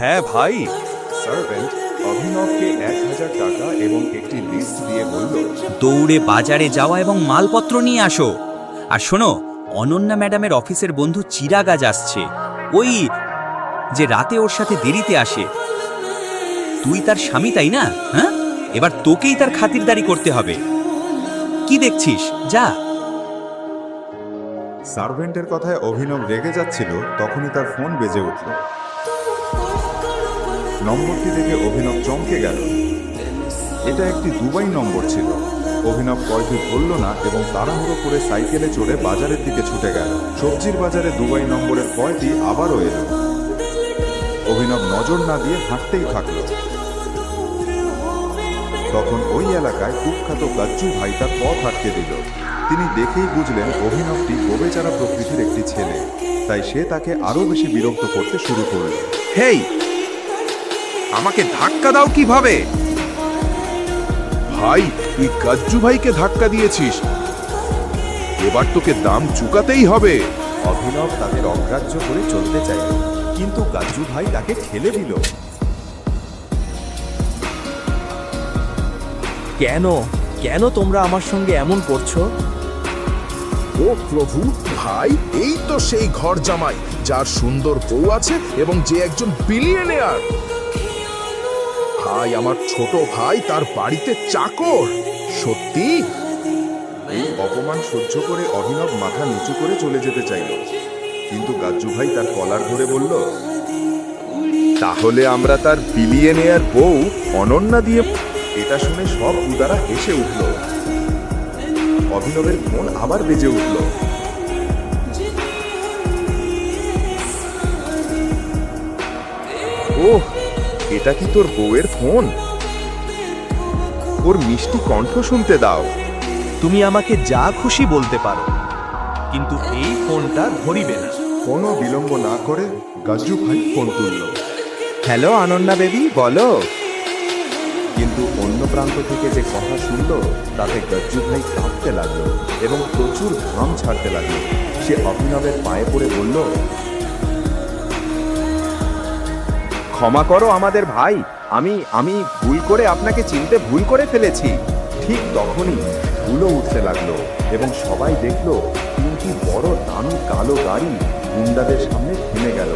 হ্যাঁ ভাই। সার্ভেন্ট অভিনবকে 1000 টাকা এবং একটি লিস্ট দিয়ে বলল, দৌড়ে বাজারে যাওয়া এবং মালপত্র নিয়ে আসো। আর শোনো, অনন্যা ম্যাডামের অফিসের বন্ধু চিরাগ আজ আসছে, ওই যে রাতে ওর সাথে দেরিতে আসে। তুই তার স্বামী, তাই না? হ্যাঁ, এবার তোকেই তার খাতিরদারি করতে হবে। কি দেখছিস, যা। সার্ভেন্টের কথায় অভিনব রেগে যাচ্ছিল, তখনই তার ফোন বেজে উঠল। নম্বরটি দেখে অভিনব চমকে গেল। এটা একটি দুবাই নম্বর ছিল। অভিনব কলটি ধরল না এবং তাড়াহুড়ো করে সাইকেলে চড়ে বাজারের দিকে ছুটে গেল। সবজির বাজারে দুবাই নম্বরের কলটি আবারও এলো। অভিনব নজর না দিয়ে হাঁটতেই থাকল। তখন ওই এলাকায় কুখ্যাত গাজ্জু ভাই তার পথ আটকে দিল। তিনি দেখেই বুঝলেন অভিনবটি গোবেচারা প্রকৃতির একটি ছেলে, তাই সে তাকে আরো বেশি বিরক্ত করতে শুরু করল। হেই, আমাকে ধাক্কা দাও কিভাবে? ভাই, তুই গাজ্জু ভাইকে ধাক্কা দিয়েছিস, এবার তোকে দাম চুকাতেই হবে। অভিনব তাদের অগ্রাহ্য করে চলতে চাইল, কিন্তু গাজ্জু ভাই তাকে ঠেলে দিল। কেন কেন তোমরা আমার সঙ্গে এমন করছো? ও প্রভু, ভাই এই তো সেই ঘর জামাই যার সুন্দর বউ আছে এবং যে একজন বিলিয়নিয়ার। ভাই, আমার ছোট ভাই তার বাড়িতে চাকর। সত্যি? এই অপমান সহ্য করে অভিনব মাথা নিচু করে চলে যেতে চাইল, কিন্তু গাজ্জু ভাই তার কলার ধরে বলল, তাহলে আমরা তার বিলিয়নিয়ার বউ অনন্যা দিয়ে। এটা শুনে সব উদারা হেসে উঠল। অভিনবের ফোন আবার বেজে উঠল। ওহ, এটা কি তোর বউয়ের ফোন? ওর মিষ্টি কণ্ঠ শুনতে দাও। তুমি আমাকে যা খুশি বলতে পারো, কিন্তু এই ফোনটা ধরিবে না। কোনো বিলম্ব না করে গাজ্জু ভাই ফোন তুলল। হ্যালো অনন্যা বেবি, বলো। কিন্তু অন্য প্রান্ত থেকে যে কথা শুনল তাতে গাজ্জু ভাই কাঁপতে লাগলো এবং প্রচুর ঘাম ছাড়তে লাগলো। সে অভিনবের পায়ে পড়ে বলল, ক্ষমা করো আমাদের ভাই, আমি ভুল করে আপনাকে চিনতে ভুল করে ফেলেছি। ঠিক তখনই ধুলো উঠতে লাগলো এবং সবাই দেখলো তিনটি বড় দামি কালো গাড়ি গুন্ডাদের সামনে থেমে গেল।